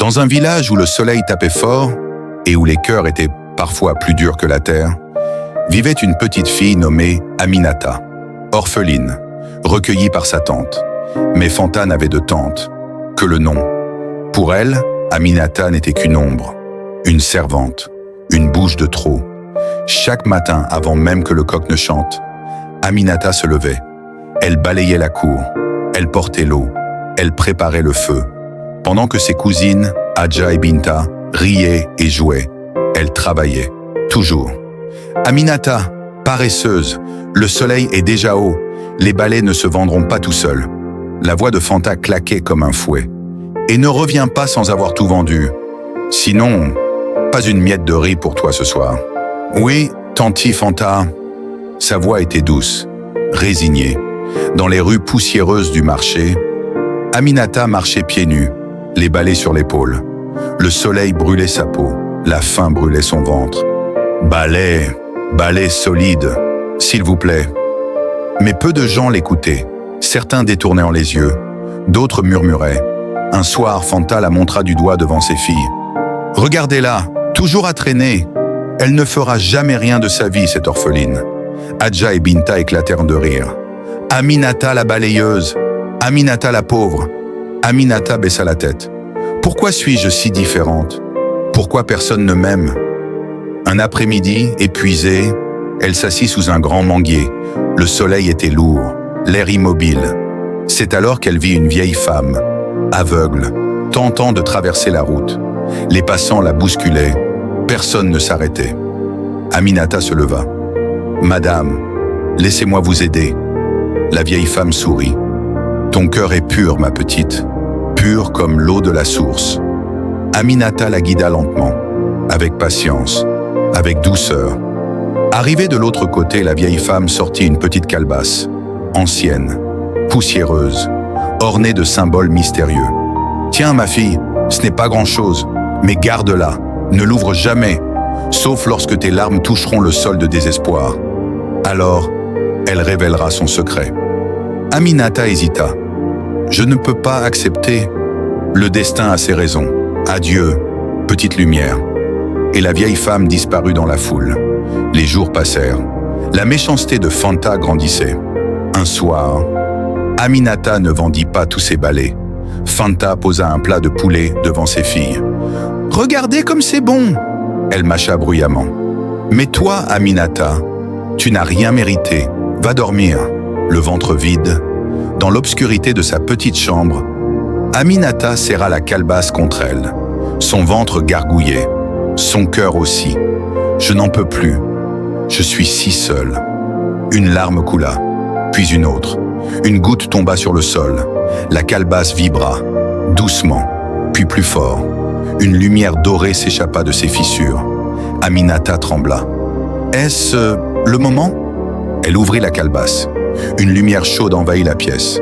Dans un village où le soleil tapait fort et où les cœurs étaient parfois plus durs que la terre, vivait une petite fille nommée Aminata, orpheline, recueillie par sa tante. Mais Fanta n'avait de tante que le nom. Pour elle, Aminata n'était qu'une ombre, une servante, une bouche de trop. Chaque matin, avant même que le coq ne chante, Aminata se levait. Elle balayait la cour, elle portait l'eau, elle préparait le feu. Pendant que ses cousines, Adja et Binta, riaient et jouaient, elle travaillait, toujours. Aminata, paresseuse, le soleil est déjà haut, les balais ne se vendront pas tout seuls. La voix de Fanta claquait comme un fouet. Et ne reviens pas sans avoir tout vendu. Sinon, pas une miette de riz pour toi ce soir. Oui, tanti Fanta. Sa voix était douce, résignée. Dans les rues poussiéreuses du marché, Aminata marchait pieds nus, les balais sur l'épaule. Le soleil brûlait sa peau, la faim brûlait son ventre. Balai solide, s'il vous plaît. Mais peu de gens l'écoutaient. Certains détournaient les yeux, d'autres murmuraient. Un soir, Fanta la montra du doigt devant ses filles. « Regardez-la, toujours à traîner. Elle ne fera jamais rien de sa vie, cette orpheline. » Adja et Binta éclatèrent de rire. « Aminata la balayeuse, Aminata la pauvre. » Aminata baissa la tête. « Pourquoi suis-je si différente? Pourquoi personne ne m'aime ?» Un après-midi, épuisée, elle s'assit sous un grand manguier. Le soleil était lourd, l'air immobile. C'est alors qu'elle vit une vieille femme, aveugle, tentant de traverser la route. Les passants la bousculaient, personne ne s'arrêtait. Aminata se leva. « Madame, laissez-moi vous aider. » La vieille femme sourit. « Ton cœur est pur, ma petite, pur comme l'eau de la source. » Aminata la guida lentement, avec patience, avec douceur. Arrivée de l'autre côté, la vieille femme sortit une petite calebasse, ancienne, poussiéreuse, ornée de symboles mystérieux. « Tiens, ma fille, ce n'est pas grand-chose, mais garde-la, ne l'ouvre jamais, sauf lorsque tes larmes toucheront le sol de désespoir. Alors, elle révélera son secret. » Aminata hésita. « Je ne peux pas accepter. Le destin a ses raisons. Adieu, petite lumière. » Et la vieille femme disparut dans la foule. Les jours passèrent. La méchanceté de Fanta grandissait. Un soir, Aminata ne vendit pas tous ses balais. Fanta posa un plat de poulet devant ses filles. « Regardez comme c'est bon !» Elle mâcha bruyamment. « Mais toi, Aminata, tu n'as rien mérité. Va dormir. » Le ventre vide, dans l'obscurité de sa petite chambre, Aminata serra la calebasse contre elle. Son ventre gargouillait, son cœur aussi. « Je n'en peux plus. Je suis si seule. » Une larme coula, puis une autre. Une goutte tomba sur le sol. La calebasse vibra, doucement, puis plus fort. Une lumière dorée s'échappa de ses fissures. Aminata trembla. « Est-ce le moment ?» Elle ouvrit la calebasse. Une lumière chaude envahit la pièce.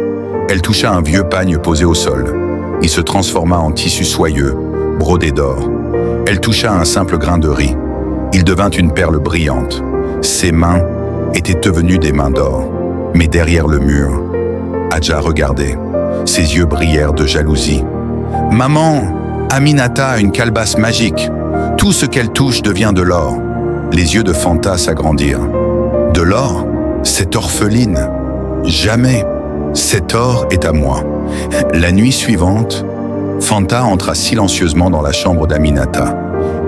Elle toucha un vieux pagne posé au sol. Il se transforma en tissu soyeux, brodé d'or. Elle toucha un simple grain de riz. Il devint une perle brillante. Ses mains étaient devenues des mains d'or. Mais derrière le mur, Adja regardait. Ses yeux brillèrent de jalousie. « Maman, Aminata a une calebasse magique. Tout ce qu'elle touche devient de l'or. » Les yeux de Fanta s'agrandirent. « De l'or? Cette orpheline? Jamais. Cet or est à moi. » La nuit suivante, Fanta entra silencieusement dans la chambre d'Aminata.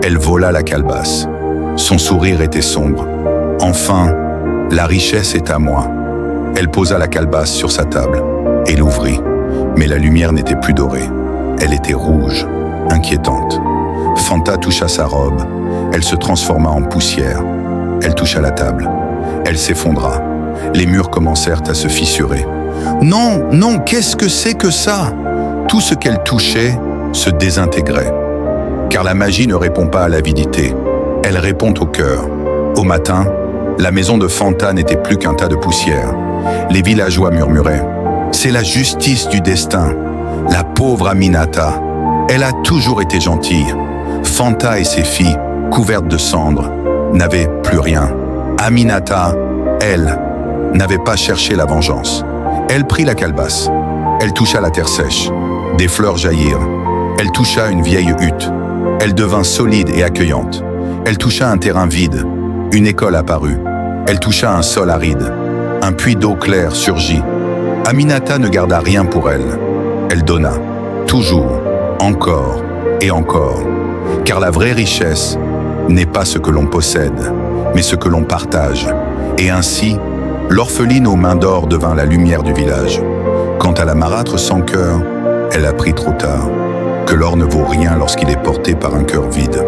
Elle vola la calebasse. Son sourire était sombre. « Enfin, la richesse est à moi. » Elle posa la calebasse sur sa table et l'ouvrit. Mais la lumière n'était plus dorée. Elle était rouge, inquiétante. Fanta toucha sa robe. Elle se transforma en poussière. Elle toucha la table. Elle s'effondra. Les murs commencèrent à se fissurer. « Non, non, qu'est-ce que c'est que ça ?» Tout ce qu'elle touchait se désintégrait. Car la magie ne répond pas à l'avidité. Elle répond au cœur. Au matin, la maison de Fanta n'était plus qu'un tas de poussière. Les villageois murmuraient. « C'est la justice du destin. La pauvre Aminata. Elle a toujours été gentille. » Fanta et ses filles, couvertes de cendres, n'avaient plus rien. Aminata, elle, n'avait pas cherché la vengeance. Elle prit la calebasse. Elle toucha la terre sèche. Des fleurs jaillirent. Elle toucha une vieille hutte. Elle devint solide et accueillante. Elle toucha un terrain vide. Une école apparut. Elle toucha un sol aride. Un puits d'eau claire surgit. Aminata ne garda rien pour elle. Elle donna. Toujours, encore et encore. Car la vraie richesse n'est pas ce que l'on possède, mais ce que l'on partage. Et ainsi, l'orpheline aux mains d'or devint la lumière du village. Quant à la marâtre sans cœur, elle apprit trop tard que l'or ne vaut rien lorsqu'il est porté par un cœur vide.